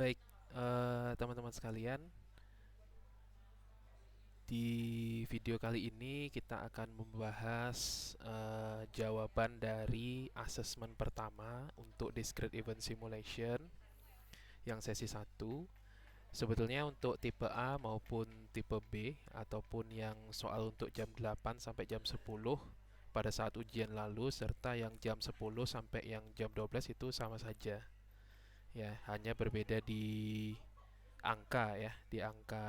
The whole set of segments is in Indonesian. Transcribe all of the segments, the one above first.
Baik, teman-teman sekalian, di video kali ini kita akan membahas jawaban dari asesmen pertama untuk Discrete Event Simulation yang sesi 1. Sebetulnya untuk tipe A maupun tipe B ataupun yang soal untuk jam 8 sampai jam 10 pada saat ujian lalu serta yang jam 10 sampai yang jam 12 itu sama saja. Ya, hanya berbeda di angka ya, di angka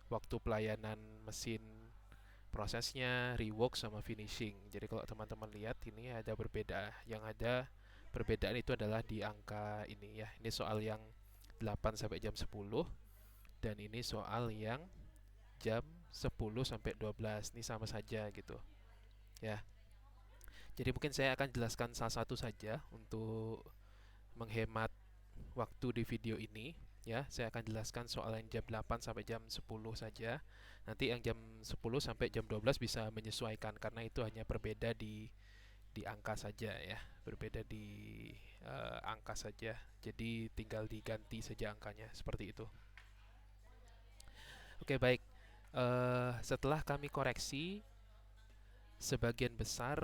waktu pelayanan mesin prosesnya, rework sama finishing. Jadi kalau teman-teman lihat ini ada berbeda. Yang ada perbedaan itu adalah di angka ini ya. Ini soal yang 8 sampai jam 10 dan ini soal yang jam 10 sampai 12. Ini sama saja gitu. Ya. Jadi mungkin saya akan jelaskan salah satu saja untuk menghemat waktu di video ini ya. Saya akan jelaskan soal yang jam 8 sampai jam 10 saja. Nanti yang jam 10 sampai jam 12 bisa menyesuaikan karena itu hanya berbeda di angka saja ya. Berbeda di angka saja. Jadi tinggal diganti saja angkanya seperti itu. Oke, baik. Setelah kami koreksi, sebagian besar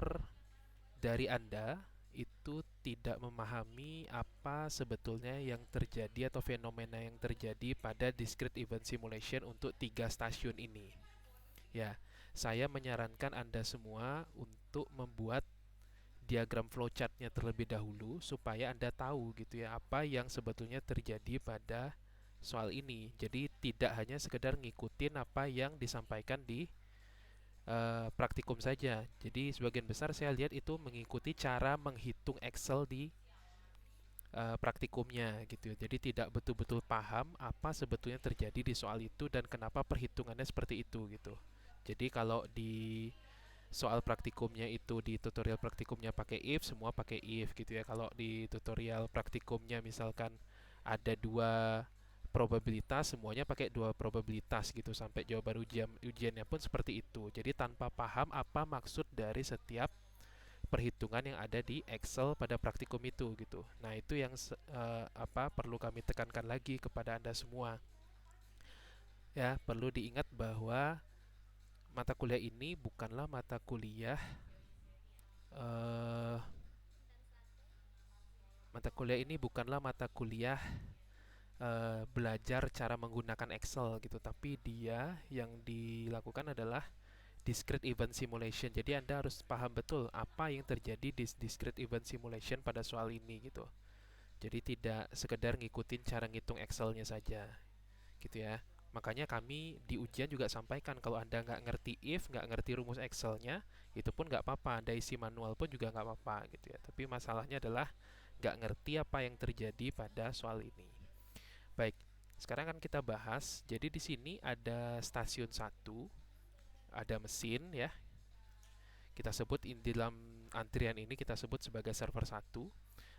dari Anda itu tidak memahami apa sebetulnya yang terjadi atau fenomena yang terjadi pada discrete event simulation untuk 3 stasiun ini. Ya, saya menyarankan Anda semua untuk membuat diagram flowchartnya terlebih dahulu supaya Anda tahu gitu ya apa yang sebetulnya terjadi pada soal ini. Jadi tidak hanya sekedar ngikutin apa yang disampaikan di praktikum saja. Jadi sebagian besar saya lihat itu mengikuti cara menghitung Excel di praktikumnya gitu. Jadi tidak betul-betul paham apa sebetulnya terjadi di soal itu dan kenapa perhitungannya seperti itu gitu. Jadi kalau di soal praktikumnya itu di tutorial praktikumnya pakai if, semua pakai if gitu ya. Kalau di tutorial praktikumnya misalkan ada dua probabilitas, semuanya pakai dua probabilitas gitu sampai jawaban ujiannya pun seperti itu. Jadi tanpa paham apa maksud dari setiap perhitungan yang ada di Excel pada praktikum itu gitu. Nah, itu yang perlu kami tekankan lagi kepada Anda semua. Ya, perlu diingat bahwa mata kuliah ini bukanlah mata kuliah eh, mata kuliah ini bukanlah mata kuliah belajar cara menggunakan Excel gitu, tapi dia yang dilakukan adalah discrete event simulation. Jadi Anda harus paham betul apa yang terjadi di discrete event simulation pada soal ini gitu. Jadi tidak sekedar ngikutin cara ngitung Excel-nya saja gitu ya. Makanya kami di ujian juga sampaikan kalau Anda nggak ngerti if, nggak ngerti rumus Excel-nya, itu pun nggak apa-apa. Anda isi manual pun juga nggak apa-apa gitu ya. Tapi masalahnya adalah nggak ngerti apa yang terjadi pada soal ini. Baik, sekarang kan kita bahas. Jadi di sini ada stasiun 1, ada mesin ya. Kita sebut di dalam antrian ini kita sebut sebagai server 1.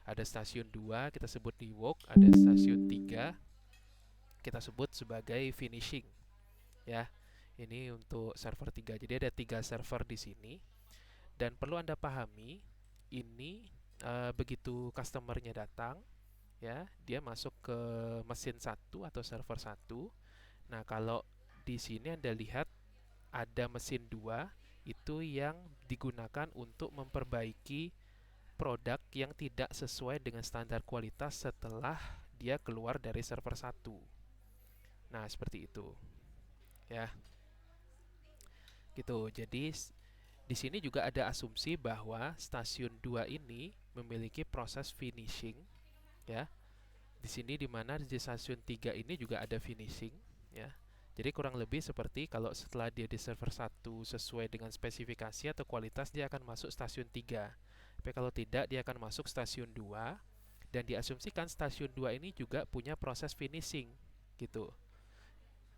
Ada stasiun 2, kita sebut rework. Ada stasiun 3, kita sebut sebagai finishing ya. Ini untuk server 3. Jadi ada 3 server di sini dan perlu Anda pahami ini begitu customernya datang ya, dia masuk ke mesin 1 atau server 1. Nah, kalau di sini Anda lihat ada mesin 2 itu yang digunakan untuk memperbaiki produk yang tidak sesuai dengan standar kualitas setelah dia keluar dari server 1. Nah, seperti itu. Ya, gitu. Jadi di sini juga ada asumsi bahwa stasiun 2 ini memiliki proses finishing ya. Di sini di mana di stasiun 3 ini juga ada finishing ya. Jadi kurang lebih seperti kalau setelah dia di server 1 sesuai dengan spesifikasi atau kualitas dia akan masuk stasiun 3. Tapi kalau tidak dia akan masuk stasiun 2 dan diasumsikan stasiun 2 ini juga punya proses finishing gitu.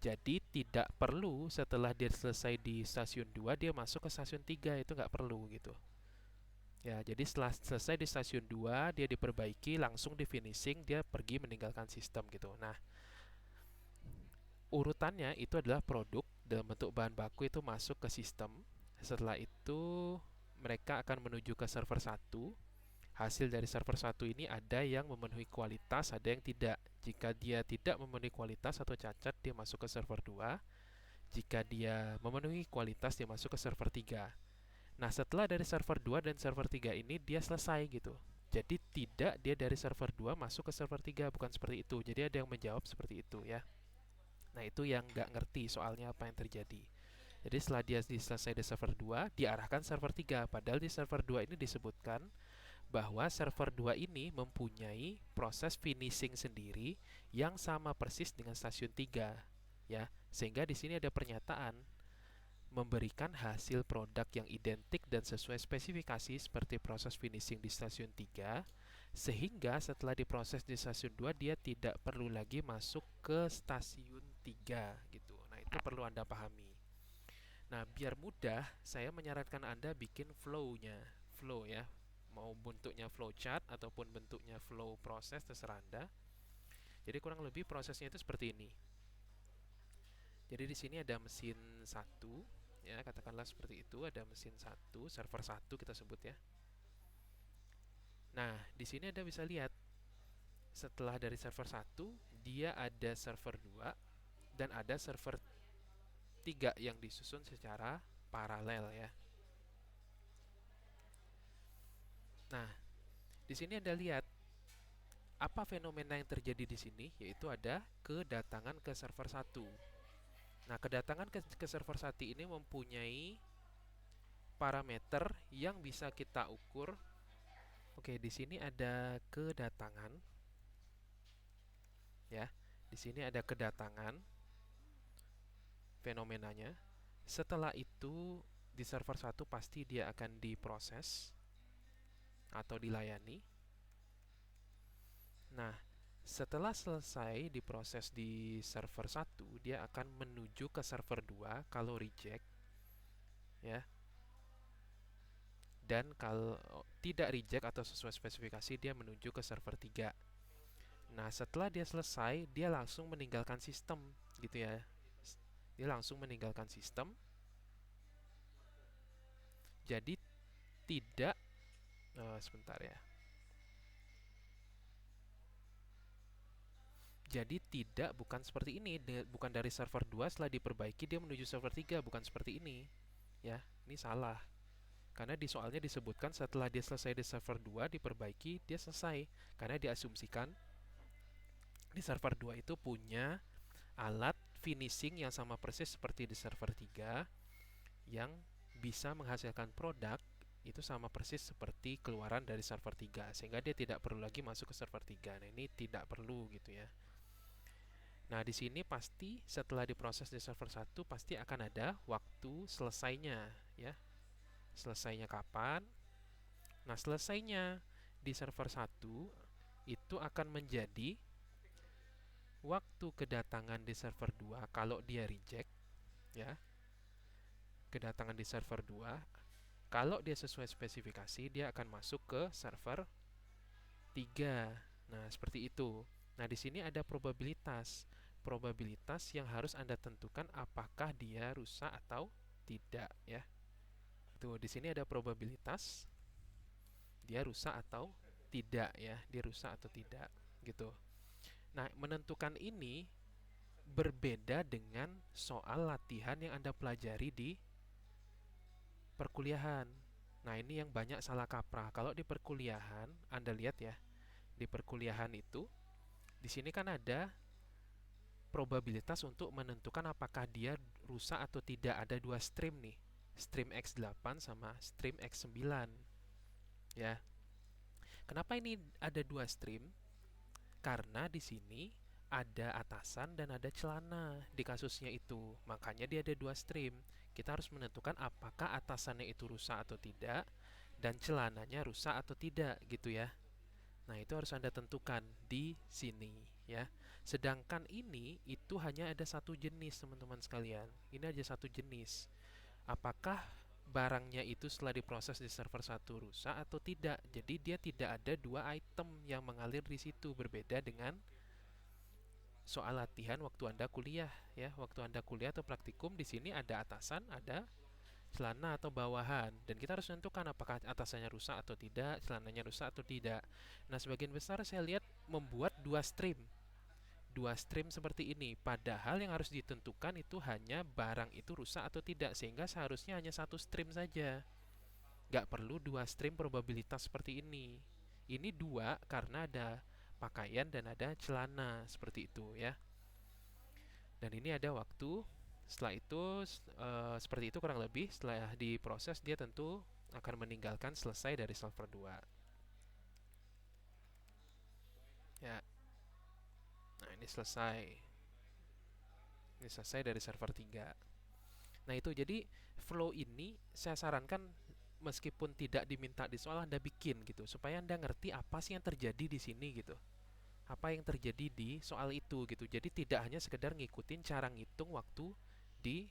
Jadi tidak perlu setelah dia selesai di stasiun 2 dia masuk ke stasiun 3, itu nggak perlu gitu. Ya, jadi setelah selesai di stasiun 2 dia diperbaiki, langsung di finishing dia pergi meninggalkan sistem gitu. Nah, urutannya itu adalah produk dalam bentuk bahan baku itu masuk ke sistem. Setelah itu mereka akan menuju ke server 1. Hasil dari server 1 ini ada yang memenuhi kualitas, ada yang tidak. Jika dia tidak memenuhi kualitas atau cacat, dia masuk ke server 2. Jika dia memenuhi kualitas, dia masuk ke server 3. Nah, setelah dari server 2 dan server 3 ini, dia selesai gitu. Jadi tidak dia dari server 2 masuk ke server 3, bukan seperti itu. Jadi ada yang menjawab seperti itu ya. Nah, itu yang nggak ngerti soalnya apa yang terjadi. Jadi setelah dia selesai di server 2, diarahkan server 3. Padahal di server 2 ini disebutkan bahwa server 2 ini mempunyai proses finishing sendiri yang sama persis dengan stasiun 3 ya. Sehingga di sini ada pernyataan memberikan hasil produk yang identik dan sesuai spesifikasi seperti proses finishing di stasiun 3, sehingga setelah diproses di stasiun 2 dia tidak perlu lagi masuk ke stasiun 3 gitu. Nah, itu perlu Anda pahami. Nah, biar mudah, saya menyarankan Anda bikin flow-nya. Flow ya. Mau bentuknya flow chart ataupun bentuknya flow proses terserah Anda. Jadi kurang lebih prosesnya itu seperti ini. Jadi di sini ada mesin 1 ya, katakanlah seperti itu, ada mesin 1, server 1 kita sebut ya. Nah, di sini Anda bisa lihat setelah dari server 1, dia ada server 2 dan ada server 3 yang disusun secara paralel ya. Nah, di sini Anda lihat apa fenomena yang terjadi di sini, yaitu ada kedatangan ke server 1. Nah, kedatangan ke server 1 ini mempunyai parameter yang bisa kita ukur. Oke, di sini ada kedatangan ya. Di sini ada kedatangan fenomenanya. Setelah itu di server 1 pasti dia akan diproses atau dilayani. Nah, setelah selesai diproses di server 1, dia akan menuju ke server 2 kalau reject ya. Dan kalau tidak reject atau sesuai spesifikasi, dia menuju ke server 3. Nah, setelah dia selesai, dia langsung meninggalkan sistem gitu ya. Dia langsung meninggalkan sistem. Jadi tidak sebentar ya. Jadi tidak, bukan seperti ini, bukan dari server 2 setelah diperbaiki dia menuju server 3, bukan seperti ini. Ya, ini salah. Karena di soalnya disebutkan setelah dia selesai di server 2 diperbaiki, dia selesai. Karena diasumsikan di server 2 itu punya alat finishing yang sama persis seperti di server 3 yang bisa menghasilkan produk itu sama persis seperti keluaran dari server 3 sehingga dia tidak perlu lagi masuk ke server 3. Nah, ini tidak perlu gitu ya. Nah, di sini pasti setelah diproses di server 1 pasti akan ada waktu selesainya ya. Selesainya kapan? Nah, selesainya di server 1 itu akan menjadi waktu kedatangan di server 2 kalau dia reject ya. Kedatangan di server 2 kalau dia sesuai spesifikasi dia akan masuk ke server 3. Nah, seperti itu. Nah, di sini ada probabilitas. Probabilitas yang harus Anda tentukan apakah dia rusak atau tidak ya. Tuh, di sini ada probabilitas dia rusak atau tidak ya, dia rusak atau tidak gitu. Nah, menentukan ini berbeda dengan soal latihan yang Anda pelajari di perkuliahan. Nah, ini yang banyak salah kaprah. Kalau di perkuliahan, Anda lihat ya, di perkuliahan itu, di sini kan ada probabilitas untuk menentukan apakah dia rusak atau tidak. Ada dua stream nih, stream X8 sama stream X9. Ya, kenapa ini ada dua stream? Karena di sini ada atasan dan ada celana di kasusnya itu. Makanya dia ada dua stream. Kita harus menentukan apakah atasannya itu rusak atau tidak dan celananya rusak atau tidak gitu ya. Nah, itu harus Anda tentukan di sini ya. Sedangkan ini itu hanya ada satu jenis, teman-teman sekalian. Ini aja satu jenis. Apakah barangnya itu setelah diproses di server 1 rusak atau tidak? Jadi dia tidak ada dua item yang mengalir di situ, berbeda dengan soal latihan waktu Anda kuliah ya. Waktu Anda kuliah atau praktikum, di sini ada atasan, ada celana atau bawahan, dan kita harus menentukan apakah atasannya rusak atau tidak, celananya rusak atau tidak. Nah, sebagian besar saya lihat membuat dua stream. dua stream seperti ini. Padahal yang harus ditentukan itu hanya barang itu rusak atau tidak, sehingga seharusnya hanya satu stream saja. Nggak perlu dua stream probabilitas seperti ini. Ini dua karena ada pakaian dan ada celana seperti itu ya. Dan ini ada waktu. Setelah itu seperti itu kurang lebih. Setelah diproses dia tentu akan meninggalkan selesai dari server 2. Ya. Nah, ini selesai. Ini selesai dari server 3. Nah, itu jadi flow ini saya sarankan meskipun tidak diminta di soal Anda bikin gitu supaya Anda ngerti apa sih yang terjadi di sini gitu. Apa yang terjadi di soal itu gitu. Jadi tidak hanya sekedar ngikutin cara ngitung waktu di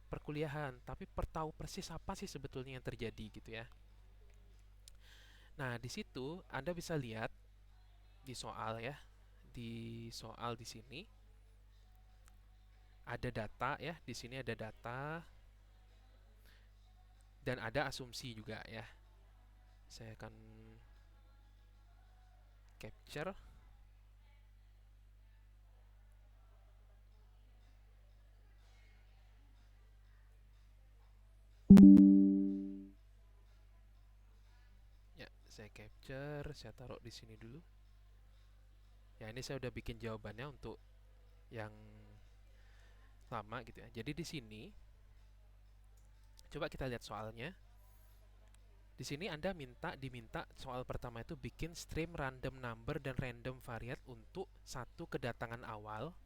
perkuliahan, tapi tahu persis apa sih sebetulnya yang terjadi gitu ya. Nah, di situ Anda bisa lihat di soal ya. Di soal di sini ada data ya, di sini ada data dan ada asumsi juga ya. Saya akan capture. Ya, saya capture, saya taruh di sini dulu. Ya, ini saya udah bikin jawabannya untuk yang lama gitu ya. Jadi di sini coba kita lihat soalnya. Di sini Anda diminta soal pertama itu bikin stream random number dan random variate untuk satu kedatangan awal.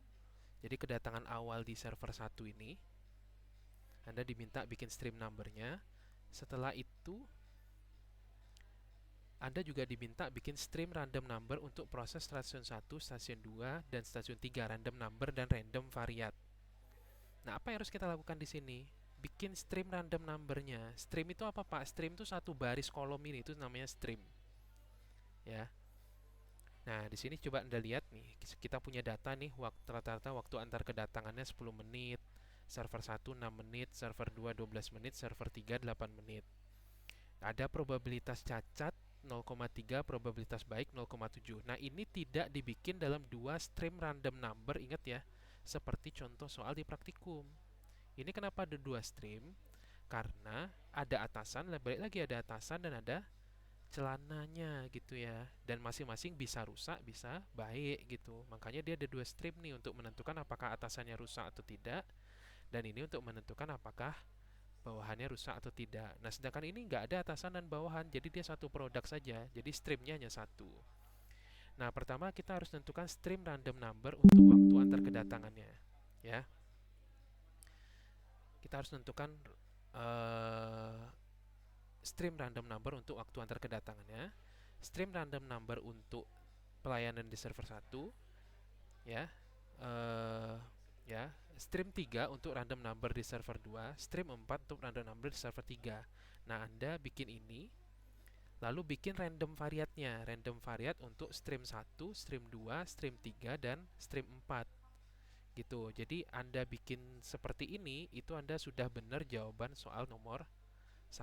Jadi kedatangan awal di server 1 ini Anda diminta bikin stream numbernya. Setelah itu Anda juga diminta bikin stream random number untuk proses stasiun 1, stasiun 2, dan stasiun 3 random number dan random variate. Nah, apa yang harus kita lakukan di sini? Bikin stream random numbernya. Stream itu apa, Pak? Stream itu satu baris kolom ini, itu namanya stream. Ya. Nah, di sini coba Anda lihat nih, kita punya data nih, rata-rata waktu antar kedatangannya 10 menit, server 1 6 menit, server 2 12 menit, server 3 8 menit. Ada probabilitas cacat 0,3, probabilitas baik 0,7. Nah, ini tidak dibikin dalam dua stream random number, ingat ya, seperti contoh soal di praktikum. Ini kenapa ada dua stream? Karena ada atasan, balik lagi ada atasan dan ada celananya gitu ya. Dan masing-masing bisa rusak, bisa baik gitu. Makanya dia ada dua stream nih untuk menentukan apakah atasannya rusak atau tidak. Dan ini untuk menentukan apakah bawahannya rusak atau tidak. Nah, sedangkan ini nggak ada atasan dan bawahan, jadi dia satu produk saja. Jadi streamnya hanya satu. Nah, pertama kita harus tentukan stream random number untuk waktu antar kedatangannya. Ya, kita harus tentukan stream random number untuk waktu antar kedatangannya, stream random number untuk pelayanan di server 1, ya. Uh, ya, stream 3 untuk random number di server 2, stream 4 untuk random number di server 3. Nah, Anda bikin ini, lalu bikin random variatnya, random variat untuk stream 1, stream 2, stream 3, dan stream 4. Gitu. Jadi, Anda bikin seperti ini, itu Anda sudah benar jawaban soal nomor 1.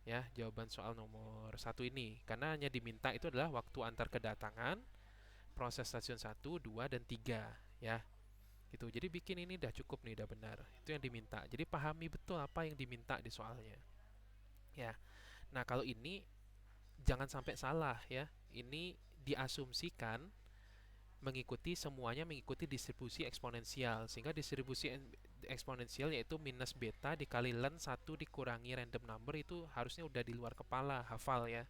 Ya, jawaban soal nomor 1 ini. Karena hanya diminta itu adalah waktu antar kedatangan, proses stasiun 1, 2, dan 3. Ya, gitu. Jadi bikin ini udah cukup nih, udah benar. Itu yang diminta. Jadi pahami betul apa yang diminta di soalnya. Ya. Nah, kalau ini jangan sampai salah ya. Ini diasumsikan semuanya mengikuti distribusi eksponensial. Sehingga distribusi eksponensial yaitu minus beta dikali ln 1 dikurangi random number itu harusnya udah di luar kepala, hafal ya.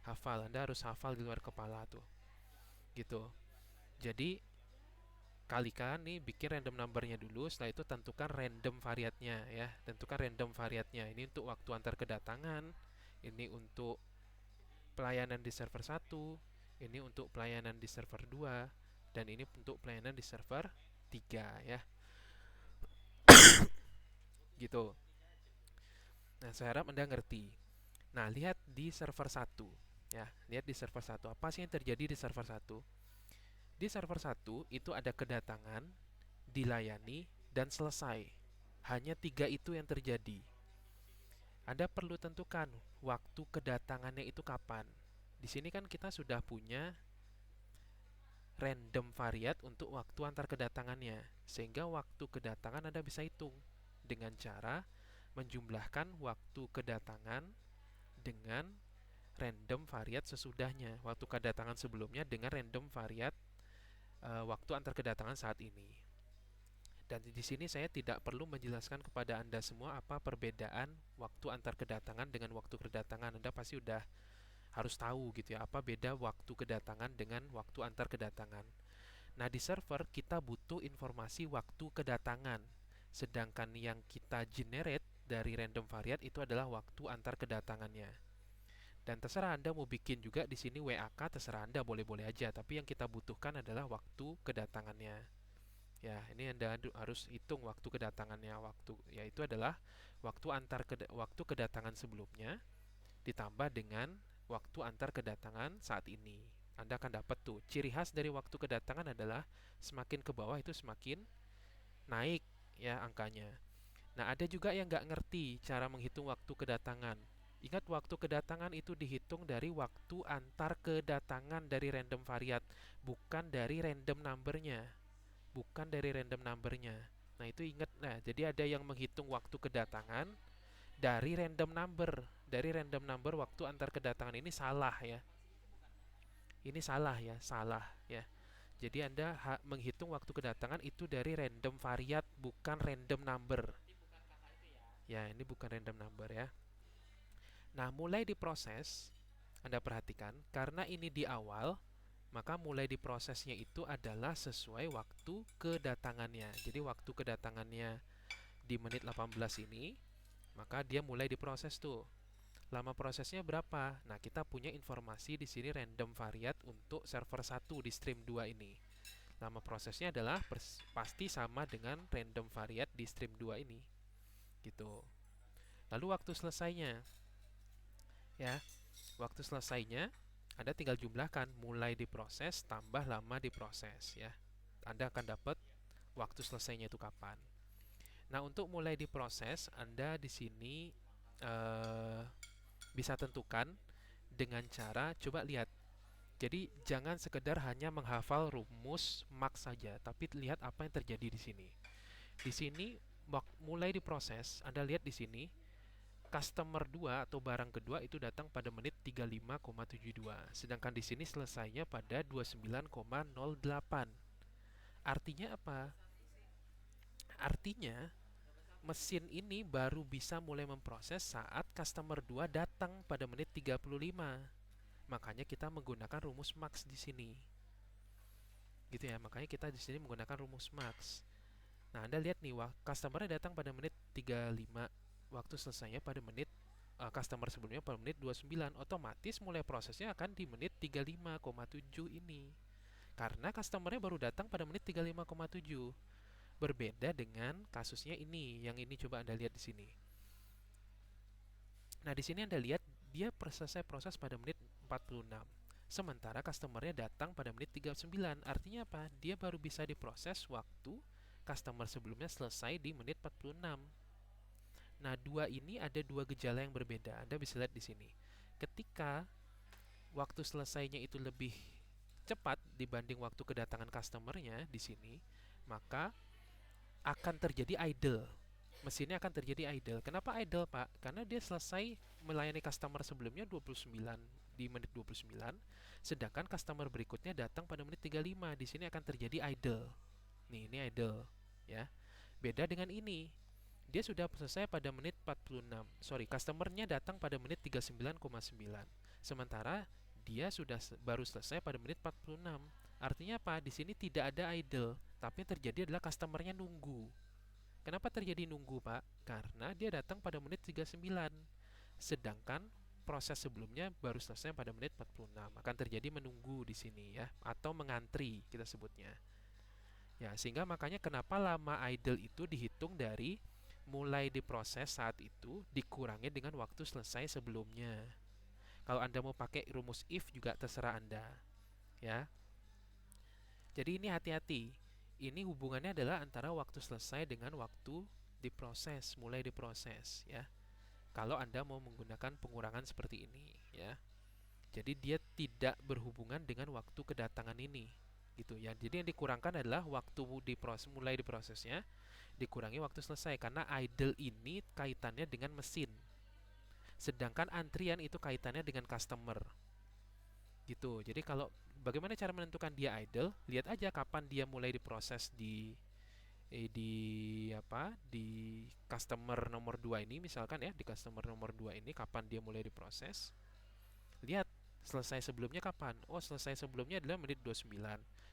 Hafal, Anda harus hafal di luar kepala tuh. Gitu. Jadi kalikan nih, bikin random numbernya dulu, setelah itu tentukan random variatnya ya. Tentukan random variatnya. Ini untuk waktu antar kedatangan, ini untuk pelayanan di server 1, ini untuk pelayanan di server 2, dan ini untuk pelayanan di server 3 ya. Gitu. Nah, saya harap Anda ngerti. Nah, lihat di server 1 ya. Lihat di server 1. Apa sih yang terjadi di server 1? Di server 1 itu ada kedatangan, dilayani, dan selesai. Hanya 3 itu yang terjadi. Anda perlu tentukan waktu kedatangannya itu kapan. Di sini kan kita sudah punya random variat untuk waktu antar kedatangannya. Sehingga waktu kedatangan Anda bisa hitung dengan cara menjumlahkan waktu kedatangan dengan random variat sesudahnya. Waktu kedatangan sebelumnya dengan random variat waktu antar kedatangan saat ini. Dan di sini saya tidak perlu menjelaskan kepada Anda semua apa perbedaan waktu antar kedatangan dengan waktu kedatangan. Anda pasti udah harus tahu gitu ya, apa beda waktu kedatangan dengan waktu antar kedatangan. Nah, di server kita butuh informasi waktu kedatangan. Sedangkan yang kita generate dari random variat itu adalah waktu antar kedatangannya. Dan terserah Anda mau bikin juga di sini WAK, terserah Anda, boleh-boleh aja. Tapi yang kita butuhkan adalah waktu kedatangannya. Ya, ini Anda harus hitung waktu kedatangannya. Yaitu adalah waktu kedatangan sebelumnya ditambah dengan waktu antar kedatangan saat ini. Anda akan dapat tuh ciri khas dari waktu kedatangan adalah semakin ke bawah itu semakin naik ya angkanya. Nah, ada juga yang nggak ngerti cara menghitung waktu kedatangan. Ingat, waktu kedatangan itu dihitung dari waktu antar kedatangan dari random variat, bukan dari random numbernya. Bukan dari random numbernya. Nah, itu ingat. Nah, jadi ada yang menghitung waktu kedatangan dari random number. Dari random number waktu antar kedatangan ini salah ya. Ini salah ya, salah ya. Jadi Anda menghitung waktu kedatangan itu dari random variat, bukan random number. Ya, ini bukan random number ya. Nah, mulai diproses, Anda perhatikan, karena ini di awal, maka mulai diprosesnya itu adalah sesuai waktu kedatangannya. Jadi waktu kedatangannya di menit 18 ini, maka dia mulai diproses tuh. Lama prosesnya berapa? Nah, kita punya informasi di sini random variat untuk server 1 di stream 2 ini. Lama prosesnya adalah pasti sama dengan random variat di stream 2 ini. Gitu. Lalu waktu selesainya. Ya, waktu selesainya Anda tinggal jumlahkan mulai diproses tambah lama diproses ya. Anda akan dapat waktu selesainya itu kapan. Nah, untuk mulai diproses, Anda di sini bisa tentukan dengan cara coba lihat. Jadi jangan sekedar hanya menghafal rumus max saja, tapi lihat apa yang terjadi di sini. Di sini mulai diproses, Anda lihat di sini customer 2 atau barang kedua itu datang pada menit 35,72, sedangkan di sini selesainya pada 29,08. Artinya apa? Artinya mesin ini baru bisa mulai memproses saat customer 2 datang pada menit 35. Makanya kita menggunakan rumus max di sini. Gitu ya, makanya kita di sini menggunakan rumus max. Nah, Anda lihat nih, customer-nya datang pada menit 35, waktu selesainya pada menit customer sebelumnya pada menit 29, otomatis mulai prosesnya akan di menit 35,7 ini. Karena customer-nya baru datang pada menit 35,7. Berbeda dengan kasusnya ini, yang ini coba Anda lihat di sini. Nah, di sini Anda lihat dia selesai proses pada menit 46. Sementara customer-nya datang pada menit 39. Artinya apa? Dia baru bisa diproses waktu customer sebelumnya selesai di menit 46. Nah, ini ada dua gejala yang berbeda. Anda bisa lihat di sini. Ketika waktu selesainya itu lebih cepat dibanding waktu kedatangan customer-nya di sini, maka akan terjadi idle. Mesinnya akan terjadi idle. Kenapa idle, Pak? Karena dia selesai melayani customer sebelumnya 29 di menit 29, sedangkan customer berikutnya datang pada menit 35. Di sini akan terjadi idle. Nih, ini idle, ya. Beda dengan ini. Dia sudah selesai pada menit 46. Sorry, customernya datang pada menit 39,9. Sementara dia sudah baru selesai pada menit 46. Artinya apa? Di sini tidak ada idle, tapi yang terjadi adalah customernya nunggu. Kenapa terjadi nunggu, Pak? Karena dia datang pada menit 39. Sedangkan proses sebelumnya baru selesai pada menit 46. Akan terjadi menunggu di sini ya, atau mengantri kita sebutnya. Ya, sehingga makanya kenapa lama idle itu dihitung dari mulai diproses saat itu dikurangi dengan waktu selesai sebelumnya. Kalau Anda mau pakai rumus if juga terserah Anda. Ya. Jadi ini hati-hati. Ini hubungannya adalah antara waktu selesai dengan waktu diproses, mulai diproses ya. Kalau Anda mau menggunakan pengurangan seperti ini ya. Jadi dia tidak berhubungan dengan waktu kedatangan ini. gitu ya. Jadi yang dikurangkan adalah waktu mulai diprosesnya dikurangi waktu selesai, karena idle ini kaitannya dengan mesin, sedangkan antrian itu kaitannya dengan customer gitu. Jadi kalau bagaimana cara menentukan dia idle, lihat aja kapan dia mulai diproses di di customer nomor 2 ini, misalkan ya, di customer nomor 2 ini kapan dia mulai diproses. Lihat selesai sebelumnya kapan. Oh, selesai sebelumnya adalah menit 29.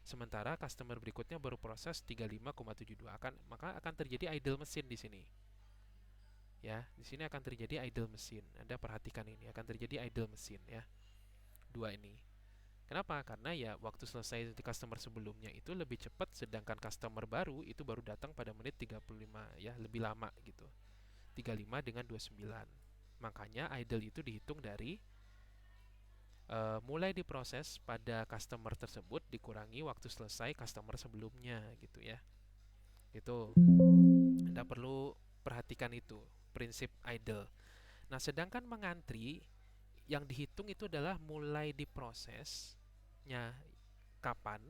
Sementara customer berikutnya baru proses 35,72, maka akan terjadi idle mesin di sini. Ya, di sini akan terjadi idle mesin. Anda perhatikan ini, akan terjadi idle mesin ya. Dua ini. Kenapa? Karena ya waktu selesai di customer sebelumnya itu lebih cepat, sedangkan customer baru itu baru datang pada menit 35 ya, lebih lama gitu. 35 dengan 29. Makanya idle itu dihitung dari mulai diproses pada customer tersebut dikurangi waktu selesai customer sebelumnya gitu ya. Itu Anda perlu perhatikan itu, prinsip idle. Nah, sedangkan mengantri yang dihitung itu adalah mulai diprosesnya kapan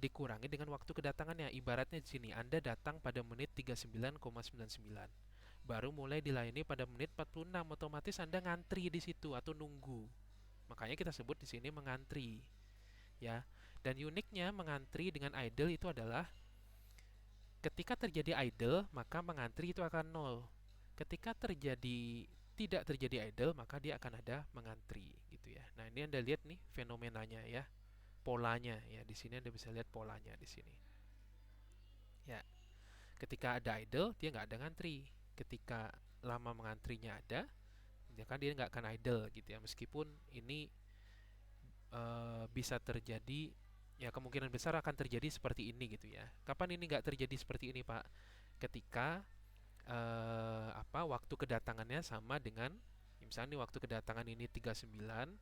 dikurangi dengan waktu kedatangannya. Ibaratnya di sini Anda datang pada menit 39,99. Baru mulai dilayani pada menit 46, otomatis Anda ngantri di situ atau nunggu. Makanya kita sebut di sini mengantri, ya. Dan uniknya mengantri dengan idle itu adalah ketika terjadi idle, maka mengantri itu akan nol. Ketika tidak terjadi idle, maka dia akan ada mengantri gitu ya. Nah, ini Anda lihat nih fenomenanya ya, polanya ya. Di sini Anda bisa lihat polanya di sini. Ya, ketika ada idle, dia nggak ada ngantri. Ketika lama mengantrinya ada, ya kan dia nggak akan idle gitu ya. Meskipun ini bisa terjadi, ya kemungkinan besar akan terjadi seperti ini gitu ya. Kapan ini nggak terjadi seperti ini, Pak? Ketika waktu kedatangannya sama dengan, misalnya nih waktu kedatangan ini 39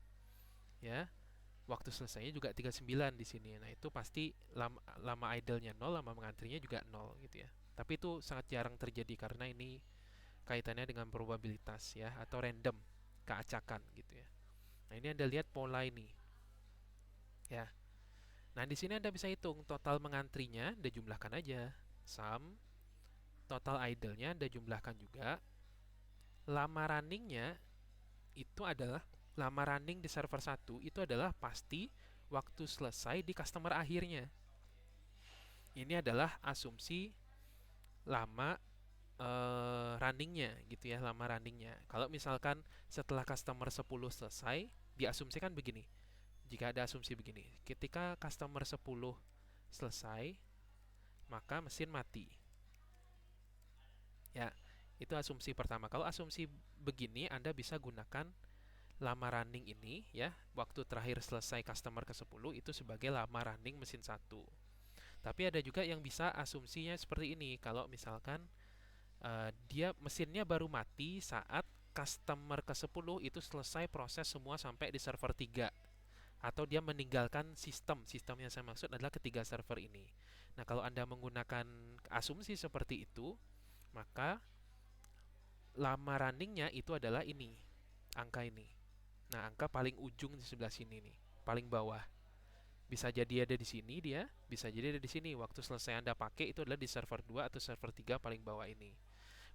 ya, waktu selesainya juga 39 di sini. Nah, itu pasti lama idle-nya 0, lama mengantrinya juga 0 gitu ya. Tapi itu sangat jarang terjadi karena ini kaitannya dengan probabilitas ya, atau random, keacakan gitu ya. Nah, ini Anda lihat pola ini ya. Nah, di sini Anda bisa hitung total mengantrinya, Anda jumlahkan aja. Sum total idle-nya Anda jumlahkan juga. Lama runningnya itu adalah lama running di server 1 itu adalah pasti waktu selesai di customer akhirnya. Ini adalah asumsi lama runningnya gitu ya, lama runningnya. Kalau misalkan setelah customer 10 selesai, diasumsikan begini. Jika ada asumsi begini, ketika customer 10 selesai, maka mesin mati. Ya, itu asumsi pertama. Kalau asumsi begini, Anda bisa gunakan lama running ini ya, waktu terakhir selesai customer ke-10 itu sebagai lama running mesin 1. Tapi ada juga yang bisa asumsinya seperti ini. Kalau misalkan dia mesinnya baru mati saat customer ke-10 itu selesai proses semua sampai di server 3, atau dia meninggalkan sistem. Sistem yang saya maksud adalah ketiga server ini. Nah, kalau Anda menggunakan asumsi seperti itu, maka lama runningnya itu adalah ini, angka ini. Nah, angka paling ujung di sebelah sini nih, paling bawah. Bisa jadi ada di sini dia, bisa jadi ada di sini. Waktu selesai Anda pakai itu adalah di server 2 atau server 3 paling bawah ini.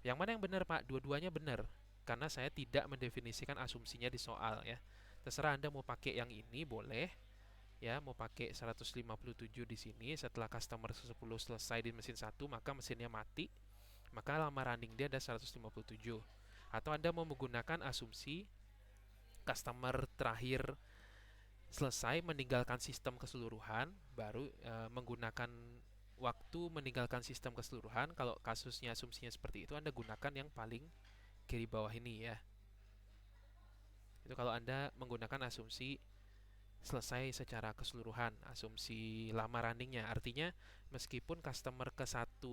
Yang mana yang benar, Pak? Dua-duanya benar. Karena saya tidak mendefinisikan asumsinya di soal ya. Terserah Anda mau pakai yang ini boleh ya, mau pakai 157 di sini setelah customer 10 selesai di mesin 1 maka mesinnya mati, maka lama running dia ada 157. Atau Anda mau menggunakan asumsi customer terakhir selesai meninggalkan sistem keseluruhan, baru menggunakan waktu meninggalkan sistem keseluruhan. Kalau kasusnya asumsinya seperti itu, Anda gunakan yang paling kiri bawah ini ya. Itu kalau Anda menggunakan asumsi selesai secara keseluruhan, asumsi lama runningnya. Artinya meskipun customer ke-1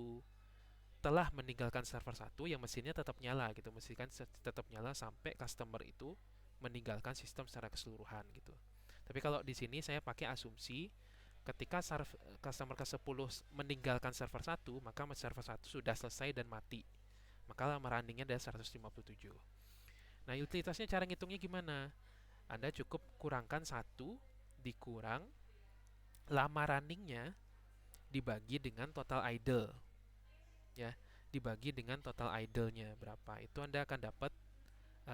telah meninggalkan server 1, yang mesinnya tetap nyala gitu, mesin tetap nyala sampai customer itu meninggalkan sistem secara keseluruhan gitu. Tapi kalau di sini saya pakai asumsi ketika customer ke-10 meninggalkan server 1, maka server 1 sudah selesai dan mati. Maka lama runningnya adalah 157. Nah, utilitasnya cara ngitungnya gimana? Anda cukup kurangkan 1 dikurang lama runningnya dibagi dengan total idle, ya, dibagi dengan total idle-nya berapa, itu Anda akan dapat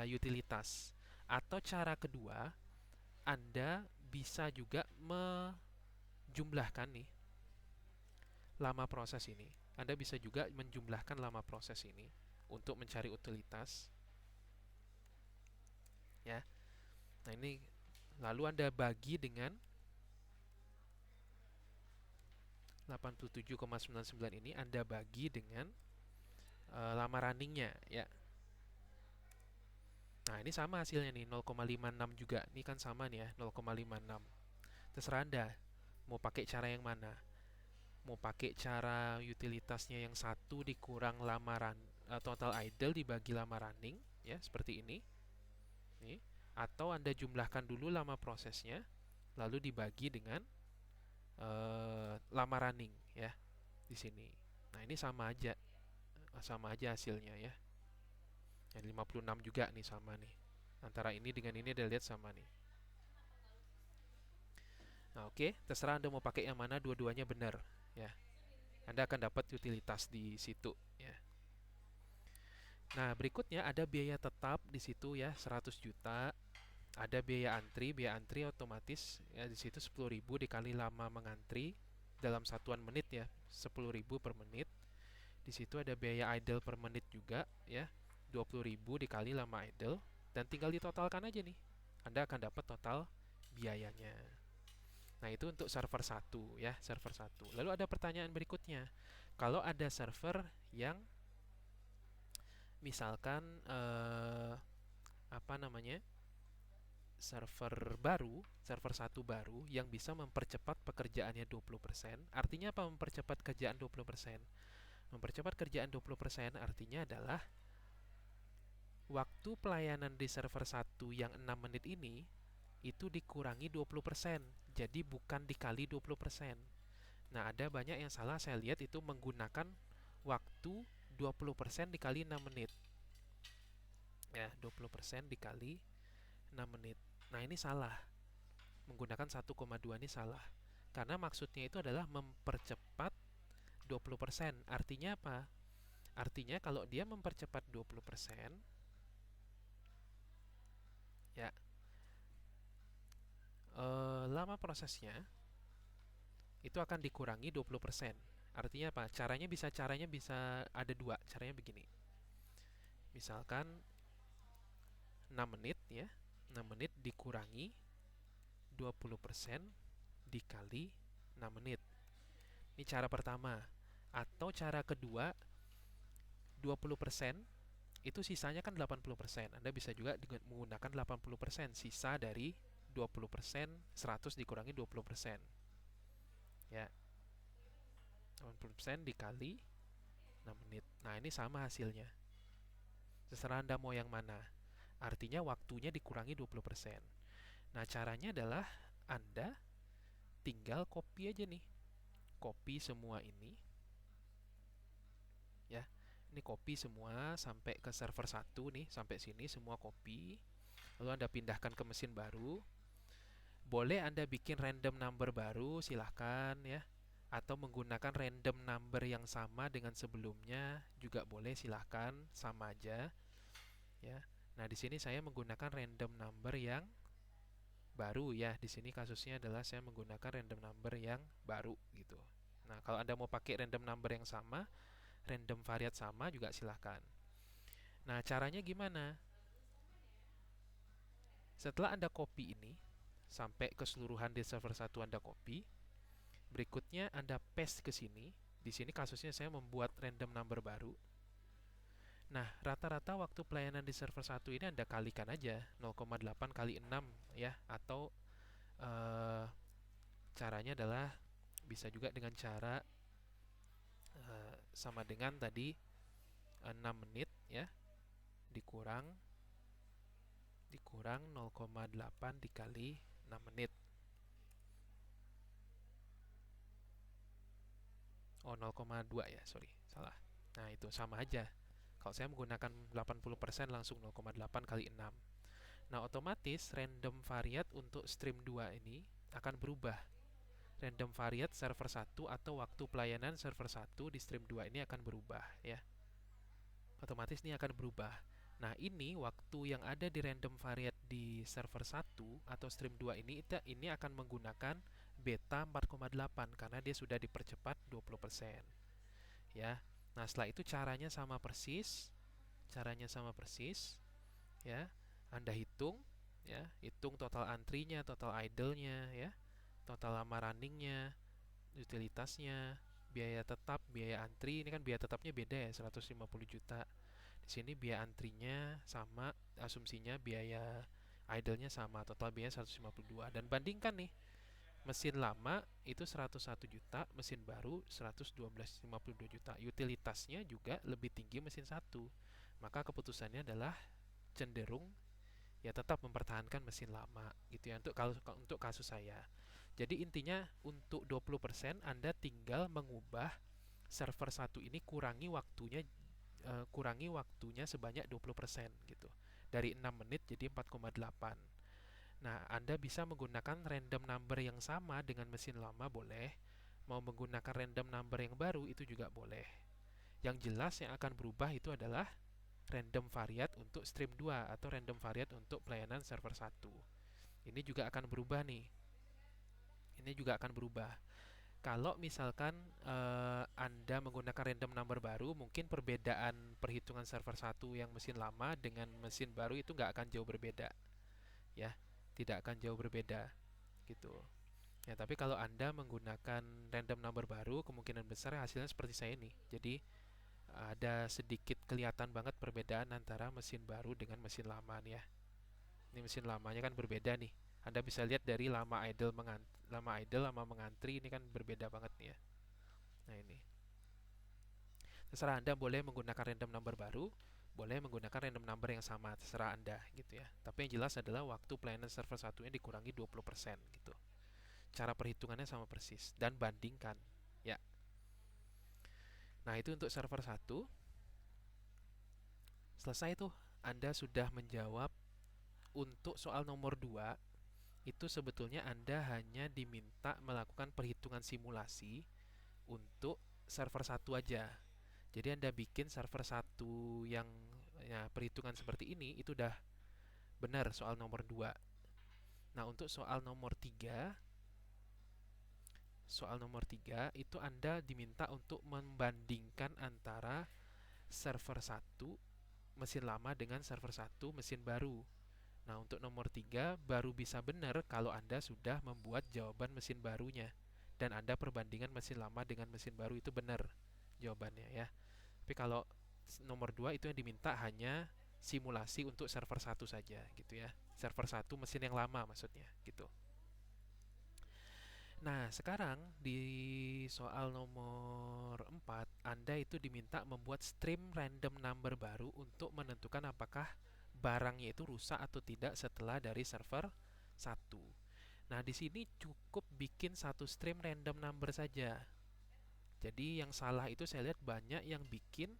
utilitas. Atau cara kedua, Anda bisa juga menjumlahkan nih lama proses ini. Anda bisa juga menjumlahkan lama proses ini untuk mencari utilitas, ya. Nah, ini lalu Anda bagi dengan 87,99 ini Anda bagi dengan lama runningnya, ya. Nah, ini sama hasilnya nih, 0,56 juga. Ini kan sama nih ya, 0,56. Terserah Anda mau pakai cara yang mana. Mau pakai cara utilitasnya yang satu dikurang total idle dibagi lama running, ya, seperti ini. Nih. Atau Anda jumlahkan dulu lama prosesnya, lalu dibagi dengan lama running, ya, di sini. Nah, ini sama aja hasilnya, ya. Yang 56 juga nih sama nih. Antara ini dengan ini Anda lihat sama nih. Nah, oke, terserah Anda mau pakai yang mana, dua-duanya benar, ya. Anda akan dapat utilitas di situ, ya. Nah, berikutnya ada biaya tetap di situ, ya, 100 juta. Ada biaya antri otomatis, ya, di situ 10.000 dikali lama mengantri dalam satuan menit, ya, 10.000 per menit. Di situ ada biaya idle per menit juga, ya, 20.000 dikali lama idle, dan tinggal ditotalkan aja nih. Anda akan dapat total biayanya. Nah, itu untuk server 1, ya, server 1. Lalu ada pertanyaan berikutnya. Kalau ada server yang misalkan apa namanya? Server 1 baru yang bisa mempercepat pekerjaannya 20%. Artinya apa mempercepat kerjaan 20%? Mempercepat kerjaan 20% artinya adalah waktu pelayanan di server 1 yang 6 menit ini itu dikurangi 20%. Jadi bukan dikali 20%. Nah, ada banyak yang salah, saya lihat itu menggunakan waktu 20% dikali 6 menit. Ya, 20% dikali 6 menit. Nah, ini salah. Menggunakan 1,2 ini salah. Karena maksudnya itu adalah mempercepat 20%. Artinya apa? Artinya kalau dia mempercepat 20%, ya, lama prosesnya itu akan dikurangi 20%. Artinya apa? Caranya bisa ada dua. Caranya begini. Misalkan 6 menit, ya. 6 menit dikurangi 20% dikali 6 menit. Ini cara pertama. Atau cara kedua, 20% itu sisanya kan 80%. Anda bisa juga menggunakan 80%. Sisa dari 20%, 100 dikurangi 20%. Ya. 80% dikali 6 menit. Nah, ini sama hasilnya. Terserah Anda mau yang mana. Artinya waktunya dikurangi 20%. Nah, caranya adalah Anda tinggal copy aja nih. Copy semua ini. Ya. Ini copy semua sampai ke server 1 nih, sampai sini semua copy. Lalu Anda pindahkan ke mesin baru. Boleh Anda bikin random number baru, silahkan, ya. Atau menggunakan random number yang sama dengan sebelumnya juga boleh, silahkan, sama aja, ya. Nah, di sini saya menggunakan random number yang baru, ya. Di sini kasusnya adalah saya menggunakan random number yang baru gitu. Nah, kalau Anda mau pakai random number yang sama, random variat sama juga silahkan. Nah, caranya gimana? Setelah Anda copy ini sampai keseluruhan di server 1 Anda copy, berikutnya Anda paste ke sini. Di sini kasusnya saya membuat random number baru. Nah, rata-rata waktu pelayanan di server 1 ini Anda kalikan aja 0,8 kali 6, ya, atau caranya adalah bisa juga dengan cara sama dengan tadi 6 menit, ya, dikurang 0,8 dikali 6 menit. Oh, 0,2 ya, sorry, salah. Nah, itu sama aja. Kalau saya menggunakan 80% langsung 0,8 kali 6. Nah, otomatis random variat untuk stream 2 ini akan berubah. random variate server 1 atau waktu pelayanan server 1 di stream 2 ini akan berubah ya. Otomatis ini akan berubah. Nah, ini waktu yang ada di random variate di server 1 atau stream 2 ini akan menggunakan beta 4,8 karena dia sudah dipercepat 20%. Ya. Nah, setelah itu caranya sama persis. Caranya sama persis, ya. Anda hitung, ya, hitung total antrinya, total idle-nya, ya, total lama runningnya, utilitasnya, biaya tetap, biaya antri. Ini kan biaya tetapnya beda ya, 150 juta. Di sini biaya antrinya sama, asumsinya biaya idle-nya sama, total biaya 152. Dan bandingkan nih, mesin lama itu 101 juta, mesin baru 112,52 juta. Utilitasnya juga lebih tinggi mesin satu. Maka keputusannya adalah cenderung ya tetap mempertahankan mesin lama gitu ya untuk kasus saya. Jadi intinya untuk 20% Anda tinggal mengubah server satu ini kurangi waktunya sebanyak 20% gitu. Dari 6 menit jadi 4,8. Nah, Anda bisa menggunakan random number yang sama dengan mesin lama boleh, mau menggunakan random number yang baru itu juga boleh. Yang jelas yang akan berubah itu adalah random variate untuk stream 2 atau random variate untuk pelayanan server 1. Ini juga akan berubah nih. Ini juga akan berubah. Kalau misalkan Anda menggunakan random number baru, mungkin perbedaan perhitungan server 1 yang mesin lama dengan mesin baru itu nggak akan jauh berbeda. Ya, tidak akan jauh berbeda gitu. Ya, tapi kalau Anda menggunakan random number baru, kemungkinan besar hasilnya seperti saya nih. Jadi ada sedikit kelihatan banget perbedaan antara mesin baru dengan mesin lama nih ya. Ini mesin lamanya kan berbeda nih. Anda bisa lihat dari lama mengantri ini kan berbeda banget nih ya. Nah ini. Terserah Anda boleh menggunakan random number baru, boleh menggunakan random number yang sama, terserah Anda gitu ya. Tapi yang jelas adalah waktu pelayanan server satunya dikurangi 20% gitu. Cara perhitungannya sama persis dan bandingkan ya. Nah, itu untuk server 1. Selesai tuh. Anda sudah menjawab untuk soal nomor 2. Itu sebetulnya Anda hanya diminta melakukan perhitungan simulasi untuk server 1 aja. Jadi Anda bikin server 1 yang ya, perhitungan seperti ini itu udah benar soal nomor 2. Nah, untuk soal nomor 3 itu Anda diminta untuk membandingkan antara server 1 mesin lama dengan server 1 mesin baru. Nah, untuk nomor 3 baru bisa benar kalau Anda sudah membuat jawaban mesin barunya dan Anda perbandingan mesin lama dengan mesin baru itu benar jawabannya ya. Tapi kalau nomor 2 itu yang diminta hanya simulasi untuk server 1 saja gitu ya. Server 1 mesin yang lama maksudnya gitu. Nah, sekarang di soal nomor 4, Anda itu diminta membuat stream random number baru untuk menentukan apakah barangnya itu rusak atau tidak setelah dari server 1. Nah, di sini cukup bikin satu stream random number saja. Jadi yang salah itu saya lihat banyak yang bikin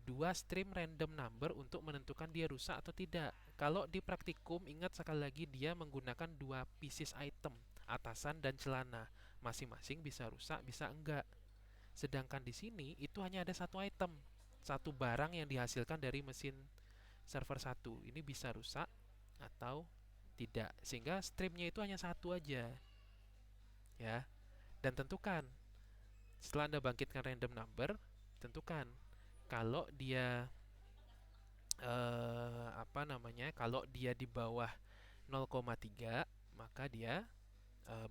dua stream random number untuk menentukan dia rusak atau tidak. Kalau di praktikum, ingat sekali lagi dia menggunakan dua pieces item, atasan dan celana. Masing-masing bisa rusak, bisa enggak. Sedangkan di sini itu hanya ada satu item, satu barang yang dihasilkan dari mesin server satu. Ini bisa rusak atau tidak. Sehingga streamnya itu hanya satu aja. Ya. Dan tentukan setelah Anda bangkitkan random number, tentukan kalau dia kalau dia di bawah 0,3 maka dia